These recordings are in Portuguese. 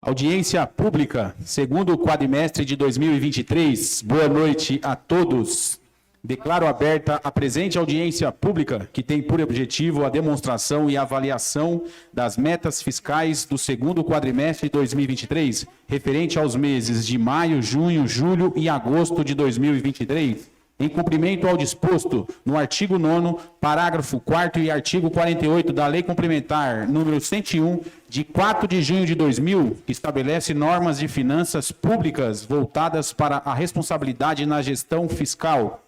Audiência pública, segundo quadrimestre de 2023. Boa noite a todos. Declaro aberta a presente audiência pública, que tem por objetivo a demonstração e avaliação das metas fiscais do segundo quadrimestre de 2023, referente aos meses de maio, junho, julho e agosto de 2023. Em cumprimento ao disposto no artigo 9º, parágrafo 4º e artigo 48 da Lei Complementar número 101, de 4 de junho de 2000, que estabelece normas de finanças públicas voltadas para a responsabilidade na gestão fiscal.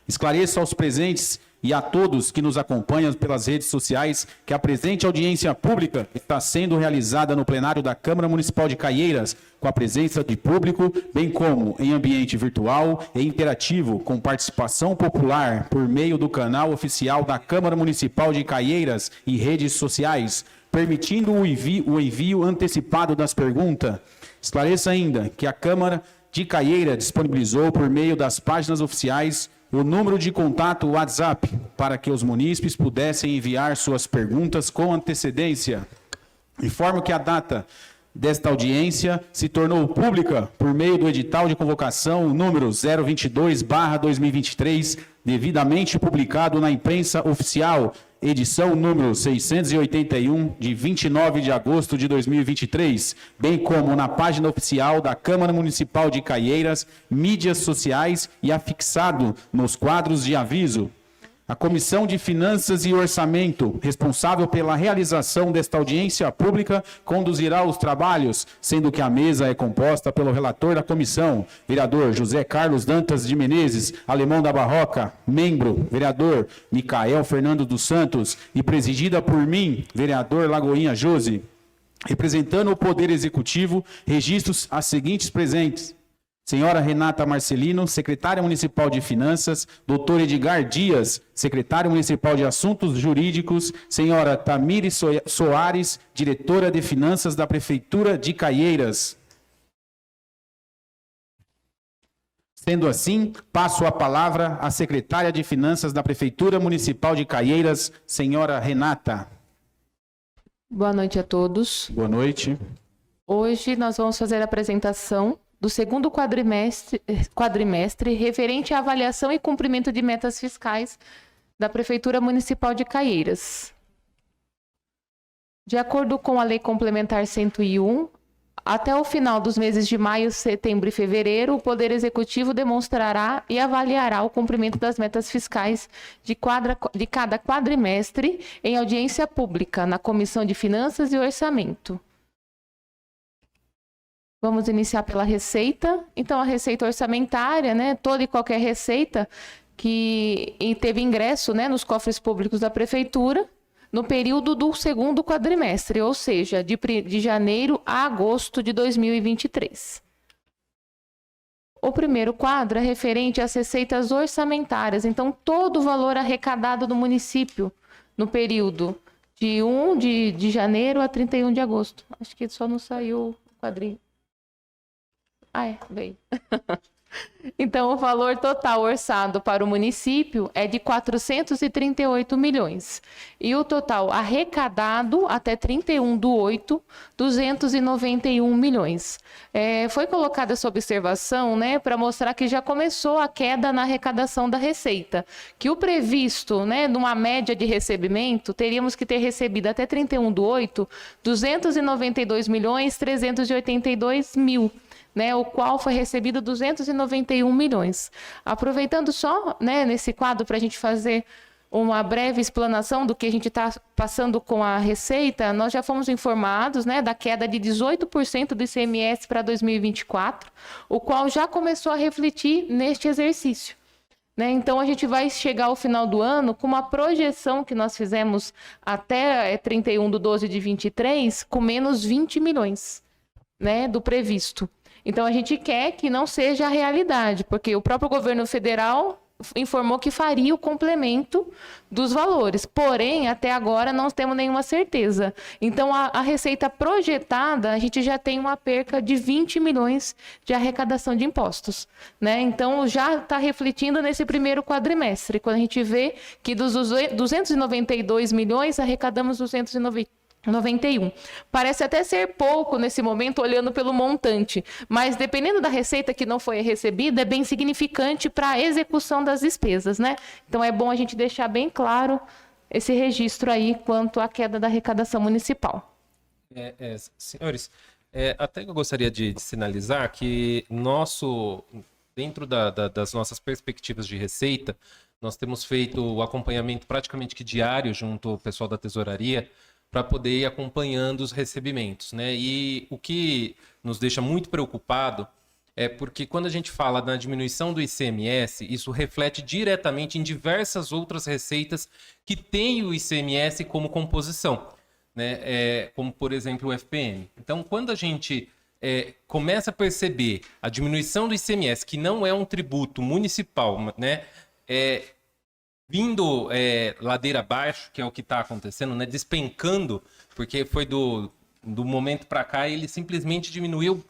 Esclareço aos presentes e a todos que nos acompanham pelas redes sociais que a presente audiência pública está sendo realizada no plenário da Câmara Municipal de Caieiras, com a presença de público, bem como em ambiente virtual e interativo, com participação popular por meio do canal oficial da Câmara Municipal de Caieiras e redes sociais, permitindo o envio antecipado das perguntas. Esclareço ainda que a Câmara de Caieiras disponibilizou por meio das páginas oficiais o número de contato WhatsApp para que os munícipes pudessem enviar suas perguntas com antecedência. Informo que a data desta audiência se tornou pública por meio do edital de convocação número 022/2023, devidamente publicado na imprensa oficial, edição número 681, de 29 de agosto de 2023, bem como na página oficial da Câmara Municipal de Caieiras, mídias sociais e afixado nos quadros de aviso. A Comissão de Finanças e Orçamento, responsável pela realização desta audiência pública, conduzirá os trabalhos, sendo que a mesa é composta pelo relator da comissão, vereador José Carlos Dantas de Menezes, Alemão da Barroca, membro, vereador Micael Fernando dos Santos, e presidida por mim, vereador Lagoinha Josi. Representando o Poder Executivo, registros as seguintes presentes: senhora Renata Marcelino, secretária municipal de Finanças, doutor Edgar Dias, secretário municipal de Assuntos Jurídicos, senhora Tamiri Soares, diretora de Finanças da Prefeitura de Caieiras. Sendo assim, passo a palavra à secretária de Finanças da Prefeitura Municipal de Caieiras, senhora Renata. Boa noite a todos. Boa noite. Hoje nós vamos fazer a apresentação do segundo quadrimestre referente à avaliação e cumprimento de metas fiscais da Prefeitura Municipal de Caieiras. De acordo com a Lei Complementar 101, até o final dos meses de maio, setembro e fevereiro, o Poder Executivo demonstrará e avaliará o cumprimento das metas fiscais de cada quadrimestre em audiência pública na Comissão de Finanças e Orçamento. Vamos iniciar pela receita. Então, a receita orçamentária, toda e qualquer receita que teve ingresso, nos cofres públicos da Prefeitura no período do segundo quadrimestre, ou seja, de janeiro a agosto de 2023. O primeiro quadro é referente às receitas orçamentárias. Então, todo o valor arrecadado no município no período de 1 de janeiro a 31 de agosto. Acho que só não saiu o quadrinho. Veio. Então, o valor total orçado para o município é de 438 milhões. E o total arrecadado até 31/8, 291 milhões. Foi colocada essa observação, para mostrar que já começou a queda na arrecadação da receita. Que o previsto, numa média de recebimento, teríamos que ter recebido até 31/8, 292 milhões 382 mil. O qual foi recebido 291 milhões. Aproveitando só nesse quadro para a gente fazer uma breve explanação do que a gente está passando com a receita, nós já fomos informados da queda de 18% do ICMS para 2024, o qual já começou a refletir neste exercício. Então, a gente vai chegar ao final do ano com uma projeção que nós fizemos até 31/12/23 com menos 20 milhões do previsto. Então, a gente quer que não seja a realidade, porque o próprio governo federal informou que faria o complemento dos valores. Porém, até agora não temos nenhuma certeza. Então, a receita projetada, a gente já tem uma perca de 20 milhões de arrecadação de impostos. Então, já está refletindo nesse primeiro quadrimestre, quando a gente vê que dos 292 milhões, arrecadamos 291 91. Parece até ser pouco nesse momento, olhando pelo montante, mas dependendo da receita que não foi recebida, é bem significante para a execução das despesas, né? Então é bom a gente deixar bem claro esse registro aí quanto à queda da arrecadação municipal. Senhores, até que eu gostaria de sinalizar que dentro das nossas perspectivas de receita, nós temos feito o acompanhamento praticamente que diário junto ao pessoal da tesouraria para poder ir acompanhando os recebimentos, né? E o que nos deixa muito preocupado é porque quando a gente fala na diminuição do ICMS, isso reflete diretamente em diversas outras receitas que têm o ICMS como composição, né? Como, por exemplo, o FPM. Então, quando a gente começa a perceber a diminuição do ICMS, que não é um tributo municipal, né? Vindo ladeira abaixo, que é o que está acontecendo, né? Despencando, porque foi do momento para cá, ele simplesmente diminuiu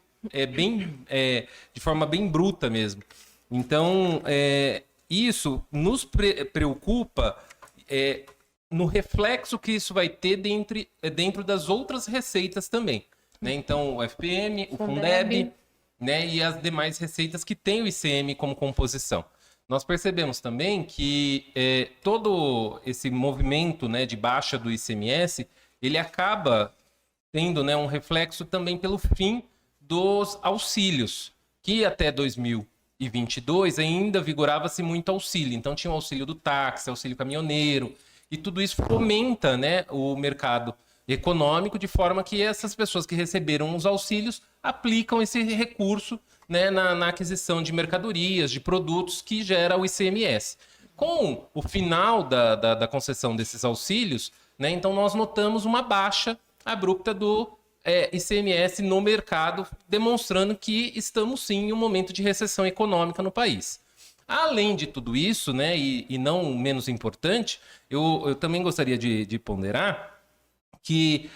de forma bem bruta mesmo. Então, isso nos preocupa no reflexo que isso vai ter dentro das outras receitas também, né? Então, o FPM, o Fundeb, né? E as demais receitas que têm o ICM como composição. Nós percebemos também que todo esse movimento, né, de baixa do ICMS, ele acaba tendo, né, um reflexo também pelo fim dos auxílios, que até 2022 ainda vigorava-se muito auxílio. Então tinha o auxílio do táxi, auxílio caminhoneiro, e tudo isso fomenta, né, o mercado econômico, de forma que essas pessoas que receberam os auxílios aplicam esse recurso, né, na aquisição de mercadorias, de produtos que gera o ICMS. Com o final da concessão desses auxílios, né, então nós notamos uma baixa abrupta do ICMS no mercado, demonstrando que estamos sim em um momento de recessão econômica no país. Além de tudo isso, né, e não menos importante, eu também gostaria de ponderar que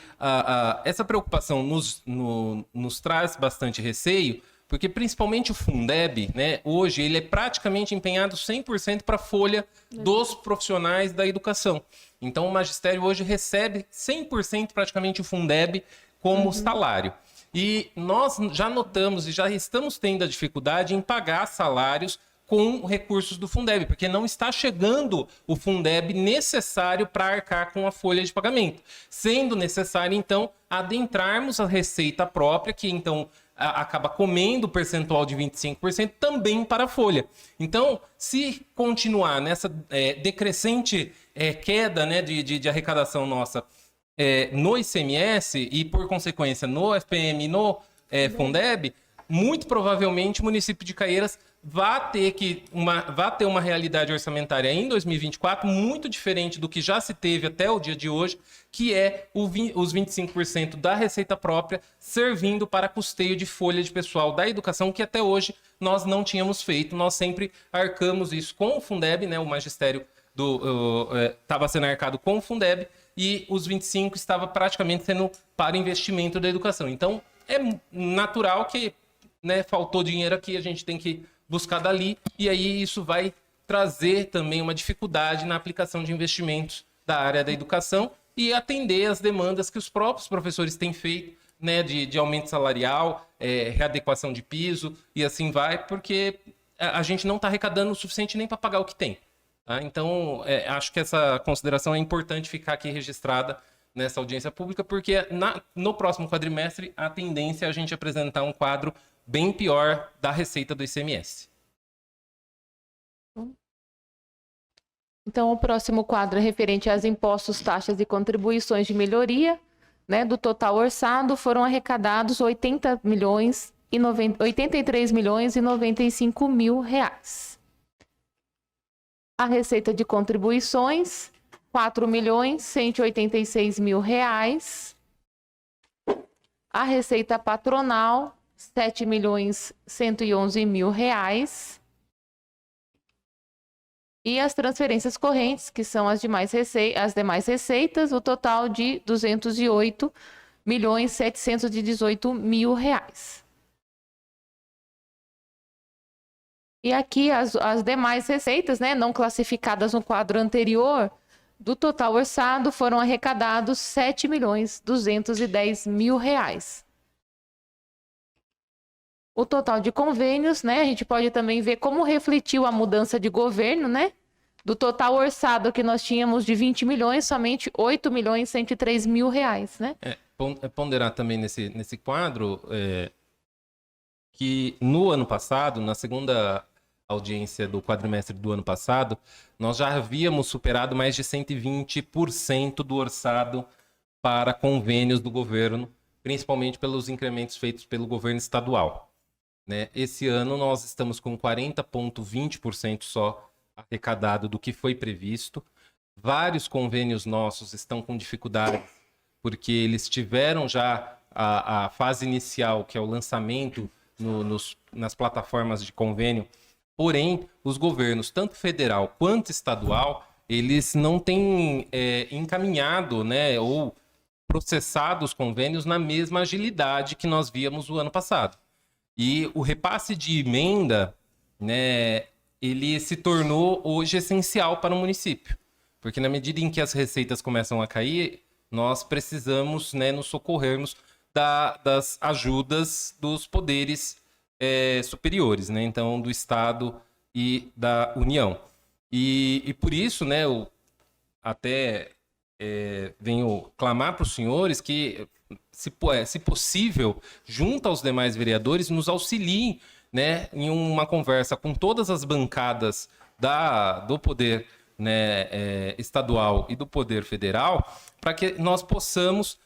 essa preocupação nos traz bastante receio, porque principalmente o Fundeb, né, hoje ele é praticamente empenhado 100% para a folha dos profissionais da educação. Então o magistério hoje recebe 100% praticamente o Fundeb como salário. E nós já notamos e já estamos tendo a dificuldade em pagar salários com recursos do Fundeb, porque não está chegando o Fundeb necessário para arcar com a folha de pagamento. Sendo necessário, então, adentrarmos a receita própria, que então acaba comendo o percentual de 25% também para a folha. Então, se continuar nessa decrescente queda, né, de arrecadação nossa no ICMS e, por consequência, no FPM e no Fundeb, muito provavelmente o município de Caieiras vai ter uma realidade orçamentária em 2024 muito diferente do que já se teve até o dia de hoje, que é os 25% da receita própria servindo para custeio de folha de pessoal da educação, que até hoje nós não tínhamos feito. Nós sempre arcamos isso com o Fundeb, né? O magistério estava sendo arcado com o Fundeb e os 25% estava praticamente sendo para investimento da educação. Então, é natural que, né, faltou dinheiro aqui, a gente tem que buscar dali, e aí isso vai trazer também uma dificuldade na aplicação de investimentos da área da educação e atender as demandas que os próprios professores têm feito, né, de aumento salarial, readequação de piso e assim vai, porque a gente não está arrecadando o suficiente nem para pagar o que tem. Tá? Então, acho que essa consideração é importante ficar aqui registrada nessa audiência pública, porque no próximo quadrimestre a tendência é a gente apresentar um quadro bem pior da receita do ICMS. Então, o próximo quadro é referente aos impostos, taxas e contribuições de melhoria, né? Do total orçado, foram arrecadados 83 milhões e 95 mil reais. A receita de contribuições, 4 milhões 186 mil reais. A receita patronal, 7 milhões 111 mil reais. E as transferências correntes, que são as demais receitas, o total de 208 milhões 718 mil reais. E aqui as demais receitas, né, não classificadas no quadro anterior, Do total orçado, foram arrecadados R$ 7.210.000. O total de convênios, né? A gente pode também ver como refletiu a mudança de governo, né? Do total orçado que nós tínhamos de 20 milhões, somente R$ 8.103.000, né? Ponderar também nesse quadro que no ano passado, na segunda audiência do quadrimestre do ano passado, nós já havíamos superado mais de 120% do orçado para convênios do governo, principalmente pelos incrementos feitos pelo governo estadual, né? Esse ano nós estamos com 40,20% só arrecadado do que foi previsto. Vários convênios nossos estão com dificuldades porque eles tiveram já a fase inicial, que é o lançamento nas plataformas de convênio. Porém, os governos, tanto federal quanto estadual, eles não têm encaminhado, né, ou processado os convênios na mesma agilidade que nós víamos o ano passado. E o repasse de emenda, né, ele se tornou hoje essencial para o município. Porque na medida em que as receitas começam a cair, nós precisamos, né, nos socorrermos das ajudas dos poderes superiores, né? Então, do Estado e da União. E por isso, né, eu até venho clamar para os senhores que, se possível, junto aos demais vereadores, nos auxiliem, né, em uma conversa com todas as bancadas do poder, né, estadual e do poder federal, para que nós possamos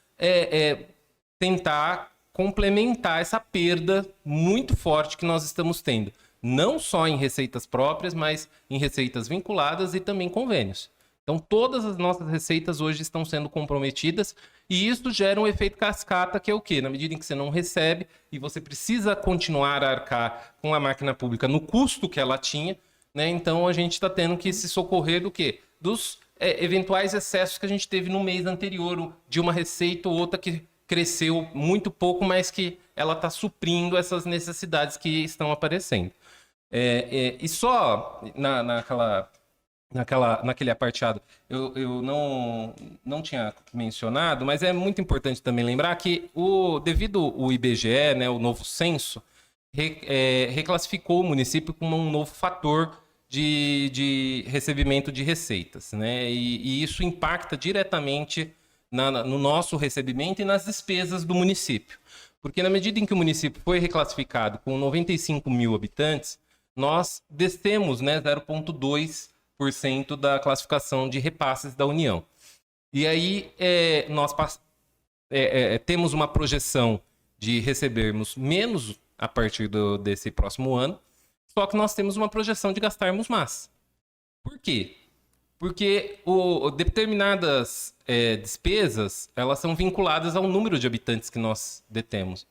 tentar complementar essa perda muito forte que nós estamos tendo, não só em receitas próprias, mas em receitas vinculadas e também convênios. Então, todas as nossas receitas hoje estão sendo comprometidas e isso gera um efeito cascata, que é o quê? Na medida em que você não recebe e você precisa continuar a arcar com a máquina pública no custo que ela tinha, né? Então, a gente está tendo que se socorrer do quê? Dos eventuais excessos que a gente teve no mês anterior, de uma receita ou outra que cresceu muito pouco, mas que ela está suprindo essas necessidades que estão aparecendo. E só naquele aparteado, eu não tinha mencionado, mas é muito importante também lembrar que, devido ao IBGE, né, o novo censo, reclassificou o município como um novo fator de recebimento de receitas, né? E isso impacta diretamente no nosso recebimento e nas despesas do município. Porque na medida em que o município foi reclassificado com 95 mil habitantes, nós descemos, né, 0,2% da classificação de repasses da União. E aí nós temos uma projeção de recebermos menos a partir desse próximo ano, só que nós temos uma projeção de gastarmos mais. Por quê? Porque determinadas despesas, elas são vinculadas ao número de habitantes que nós detemos.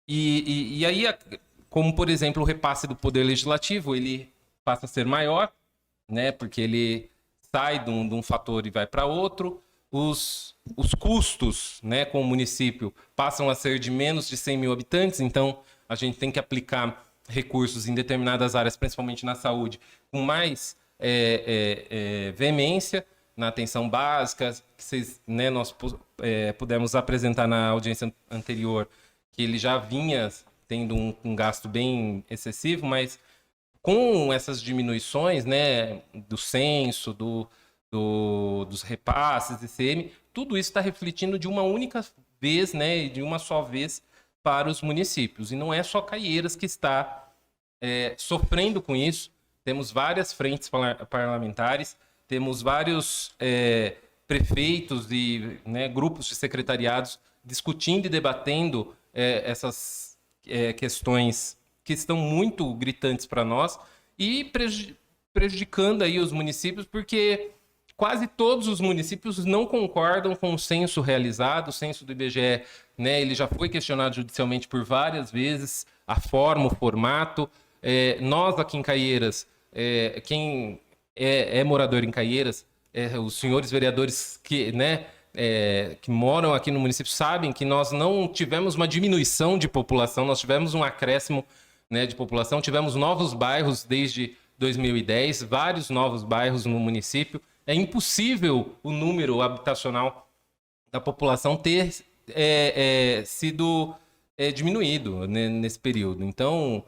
E aí, como por exemplo o repasse do Poder Legislativo, ele passa a ser maior, né, porque ele sai de um fator e vai para outro. Os custos, né, com o município passam a ser de menos de 100 mil habitantes, então a gente tem que aplicar recursos em determinadas áreas, principalmente na saúde, com mais veemência, na atenção básica, que nós pudemos apresentar na audiência anterior, que ele já vinha tendo um gasto bem excessivo, mas com essas diminuições, né, do censo, dos repasses, ICM, tudo isso está refletindo de uma única vez, né, de uma só vez para os municípios. E não é só Caieiras que está sofrendo com isso. Temos várias frentes parlamentares, temos vários prefeitos e, né, grupos de secretariados discutindo e debatendo essas questões que estão muito gritantes para nós e prejudicando aí os municípios, porque quase todos os municípios não concordam com o censo realizado. O censo do IBGE, né, ele já foi questionado judicialmente por várias vezes, a forma, o formato. Nós aqui em Caieiras, quem é morador em Caieiras, os senhores vereadores que moram aqui no município sabem que nós não tivemos uma diminuição de população, nós tivemos um acréscimo, né, de população, tivemos novos bairros desde 2010, vários novos bairros no município. É impossível o número habitacional da população ter sido diminuído, né, nesse período. Então,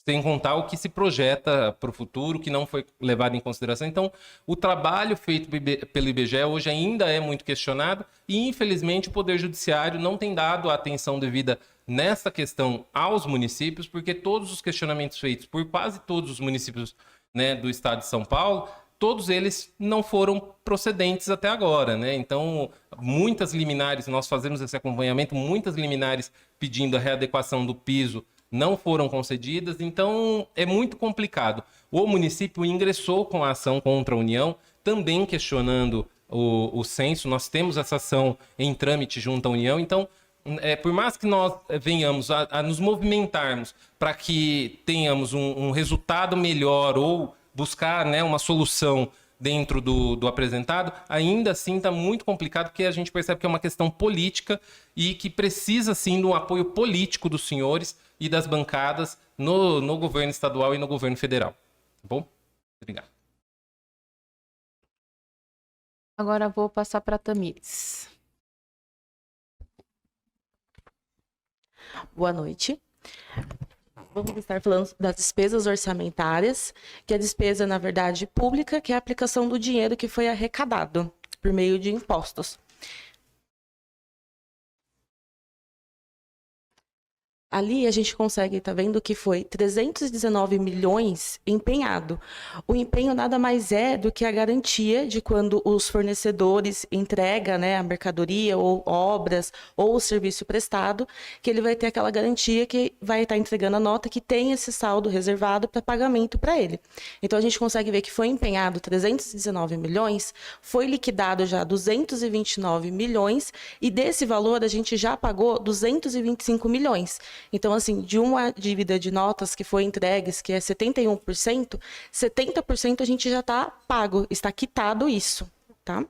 sem contar o que se projeta para o futuro, que não foi levado em consideração. Então, o trabalho feito pelo IBGE hoje ainda é muito questionado e, infelizmente, o Poder Judiciário não tem dado a atenção devida nessa questão aos municípios, porque todos os questionamentos feitos por quase todos os municípios, né, do estado de São Paulo, todos eles não foram procedentes até agora, né? Então, muitas liminares, nós fazemos esse acompanhamento, muitas liminares pedindo a readequação do piso não foram concedidas, então é muito complicado. O município ingressou com a ação contra a União, também questionando o censo. Nós temos essa ação em trâmite junto à União, então, por mais que nós venhamos a nos movimentarmos para que tenhamos um resultado melhor ou buscar, né, uma solução dentro do apresentado, ainda assim está muito complicado, porque a gente percebe que é uma questão política e que precisa, sim, do apoio político dos senhores e das bancadas no governo estadual e no governo federal. Tá bom? Obrigado. Agora vou passar para a Tamires. Boa noite. Vamos estar falando das despesas orçamentárias, que é a despesa, na verdade, pública, que é a aplicação do dinheiro que foi arrecadado por meio de impostos. Ali a gente consegue, tá vendo que foi 319 milhões empenhado. O empenho nada mais é do que a garantia de quando os fornecedores entregam, né, a mercadoria ou obras ou o serviço prestado, que ele vai ter aquela garantia que vai estar entregando a nota que tem esse saldo reservado para pagamento para ele. Então a gente consegue ver que foi empenhado 319 milhões, foi liquidado já 229 milhões e desse valor a gente já pagou 225 milhões. Então, assim, de uma dívida de notas que foi entregues, que é 71%, 70% a gente já está pago, está quitado isso, tá?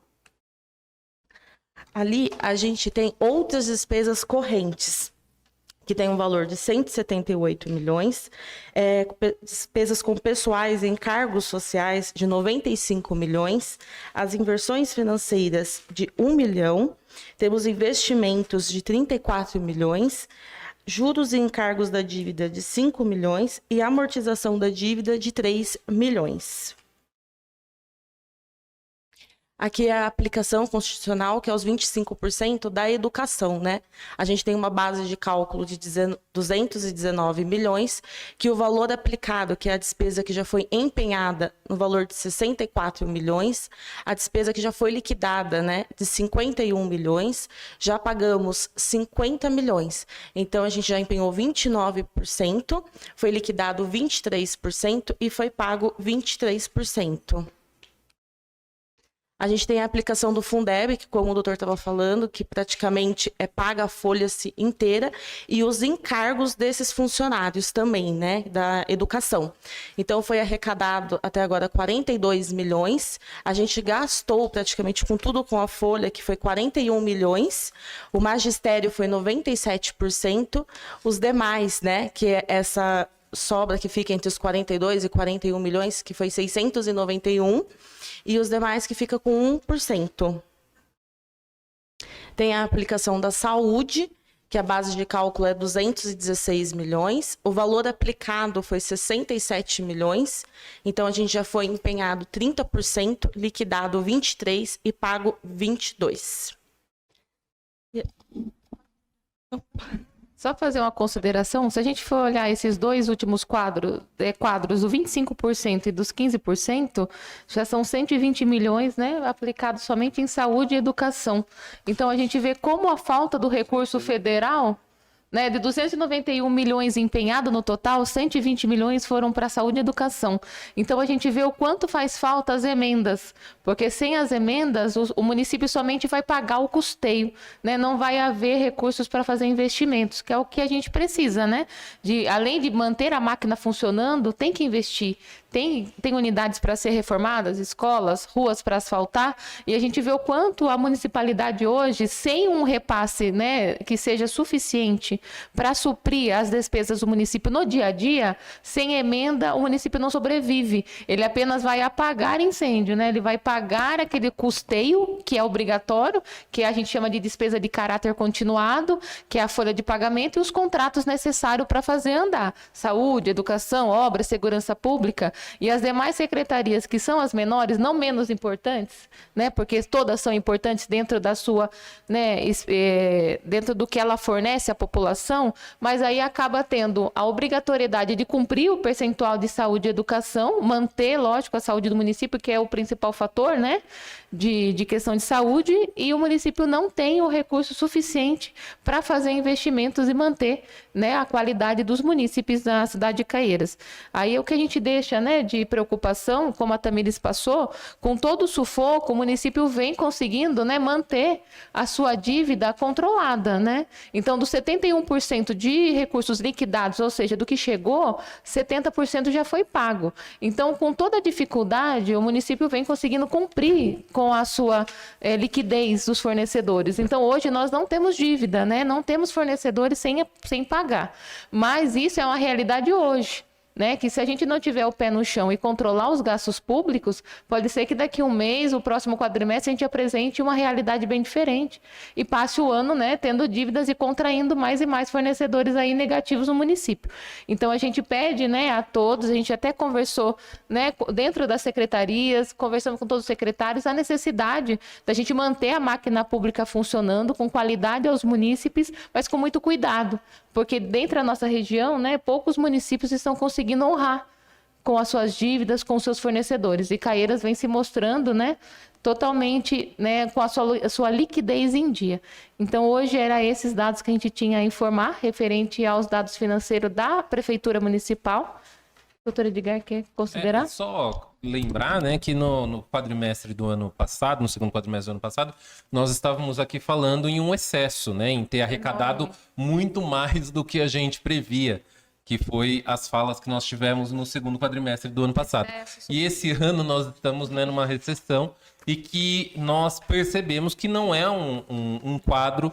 Ali a gente tem outras despesas correntes, que tem um valor de 178 milhões, despesas com pessoais em cargos sociais de 95 milhões, as inversões financeiras de 1 milhão, temos investimentos de 34 milhões, juros e encargos da dívida de 5 milhões e amortização da dívida de 3 milhões. Aqui é a aplicação constitucional, que é os 25% da educação, né? A gente tem uma base de cálculo de 219 milhões, que o valor aplicado, que é a despesa que já foi empenhada, no valor de 64 milhões, a despesa que já foi liquidada, né, de 51 milhões, já pagamos 50 milhões. Então, a gente já empenhou 29%, foi liquidado 23% e foi pago 23%. A gente tem a aplicação do Fundeb, que, como o doutor estava falando, que praticamente paga a folha-se inteira, e os encargos desses funcionários também, né, da educação. Então, foi arrecadado até agora 42 milhões, a gente gastou praticamente com tudo com a folha, que foi 41 milhões, o magistério foi 97%, os demais, né, que é essa sobra que fica entre os 42 e 41 milhões, que foi 691, e os demais que fica com 1%. Tem a aplicação da saúde, que a base de cálculo é 216 milhões, o valor aplicado foi 67 milhões, então a gente já foi empenhado 30%, liquidado 23% e pago 22%. Só fazer uma consideração, se a gente for olhar esses dois últimos quadros, do 25% e dos 15%, já são 120 milhões, né, aplicados somente em saúde e educação. Então, a gente vê como a falta do recurso federal, né, de 291 milhões empenhado no total, 120 milhões foram para saúde e educação. Então, a gente vê o quanto faz falta as emendas, porque sem as emendas, o município somente vai pagar o custeio, né? Não vai haver recursos para fazer investimentos, que é o que a gente precisa, né? Além de manter a máquina funcionando, tem que investir. Tem unidades para ser reformadas, escolas, ruas para asfaltar, e a gente vê o quanto a municipalidade hoje, sem um repasse, né, que seja suficiente para suprir as despesas do município no dia a dia, sem emenda o município não sobrevive. Ele apenas vai apagar incêndio, né? Ele vai pagar aquele custeio que é obrigatório, que a gente chama de despesa de caráter continuado, que é a folha de pagamento e os contratos necessários para fazer andar. Saúde, educação, obras, segurança pública e as demais secretarias que são as menores, não menos importantes, né? Porque todas são importantes dentro da sua, né, dentro do que ela fornece à população, mas aí acaba tendo a obrigatoriedade de cumprir o percentual de saúde e educação, manter, lógico, a saúde do município, que é o principal fator, né, de questão de saúde, e o município não tem o recurso suficiente para fazer investimentos e manter, né, a qualidade dos munícipes da cidade de Caieiras. Aí o que a gente deixa, né, de preocupação, como a Tamires passou, com todo o sufoco, o município vem conseguindo, né, manter a sua dívida controlada, né? Então, dos 71% de recursos liquidados, ou seja, do que chegou, 70% já foi pago. Então, com toda a dificuldade, o município vem conseguindo cumprir com a sua liquidez dos fornecedores. Então, hoje nós não temos dívida, né? Não temos fornecedores sem pagar. Mas isso é uma realidade hoje, né? Que se a gente não tiver o pé no chão e controlar os gastos públicos, pode ser que daqui a um mês, o próximo quadrimestre, a gente apresente uma realidade bem diferente e passe o ano, né, tendo dívidas e contraindo mais e mais fornecedores aí negativos no município. Então a gente pede, né, a todos, a gente até conversou, né, dentro das secretarias, conversamos com todos os secretários, a necessidade da gente manter a máquina pública funcionando com qualidade aos munícipes, mas com muito cuidado, porque dentro da nossa região, né, poucos municípios estão conseguindo honrar com as suas dívidas, com os seus fornecedores. E Caieiras vem se mostrando, né, totalmente, né, com a sua liquidez em dia. Então, hoje, eram esses dados que a gente tinha a informar, referente aos dados financeiros da Prefeitura Municipal. Doutora Edgar, quer considerar? Só lembrar, né, que no quadrimestre do ano passado, no segundo quadrimestre do ano passado, nós estávamos aqui falando em um excesso, né, em ter arrecadado muito mais do que a gente previa, que foi as falas que nós tivemos no segundo quadrimestre do ano passado. E esse ano nós estamos, né, numa recessão e que nós percebemos que não é um quadro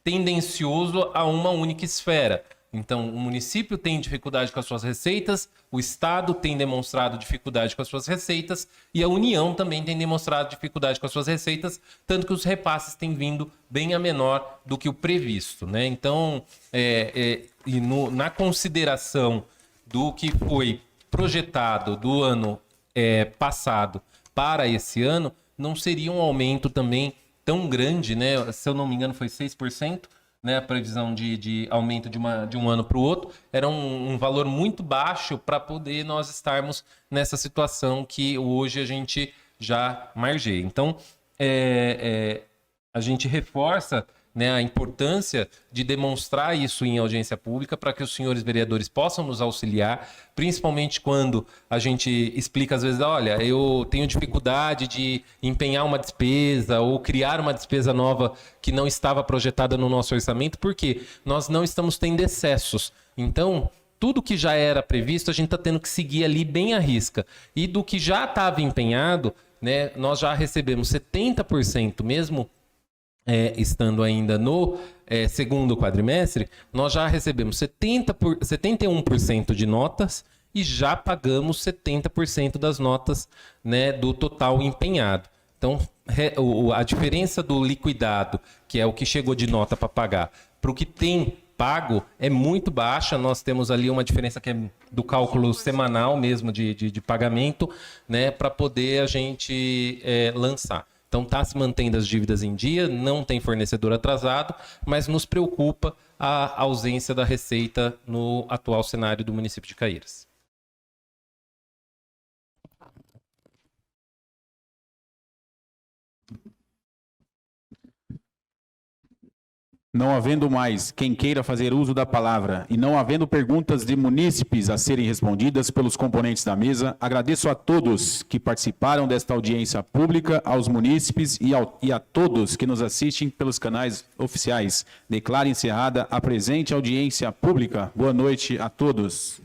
tendencioso a uma única esfera. Então, o município tem dificuldade com as suas receitas, o Estado tem demonstrado dificuldade com as suas receitas e a União também tem demonstrado dificuldade com as suas receitas, tanto que os repasses têm vindo bem a menor do que o previsto, né? Então, na consideração do que foi projetado do ano passado para esse ano, não seria um aumento também tão grande, né? Se eu não me engano, foi 6%. Né, a previsão de aumento de um ano para o outro, era um valor muito baixo para poder nós estarmos nessa situação que hoje a gente já margeia. Então, a gente reforça, né, a importância de demonstrar isso em audiência pública para que os senhores vereadores possam nos auxiliar, principalmente quando a gente explica às vezes, olha, eu tenho dificuldade de empenhar uma despesa ou criar uma despesa nova que não estava projetada no nosso orçamento, porque nós não estamos tendo excessos. Então, tudo que já era previsto, a gente está tendo que seguir ali bem à risca. E do que já estava empenhado, né, nós já recebemos 70%, mesmo estando ainda no segundo quadrimestre, nós já recebemos 71% de notas e já pagamos 70% das notas, né, do total empenhado. Então, a diferença do liquidado, que é o que chegou de nota para pagar, para o que tem pago, é muito baixa. Nós temos ali uma diferença que é do cálculo semanal mesmo de pagamento, né, para poder a gente lançar. Então, está se mantendo as dívidas em dia, não tem fornecedor atrasado, mas nos preocupa a ausência da receita no atual cenário do município de Caieiras. Não havendo mais quem queira fazer uso da palavra e não havendo perguntas de munícipes a serem respondidas pelos componentes da mesa, agradeço a todos que participaram desta audiência pública, aos munícipes e a todos que nos assistem pelos canais oficiais. Declaro encerrada a presente audiência pública. Boa noite a todos.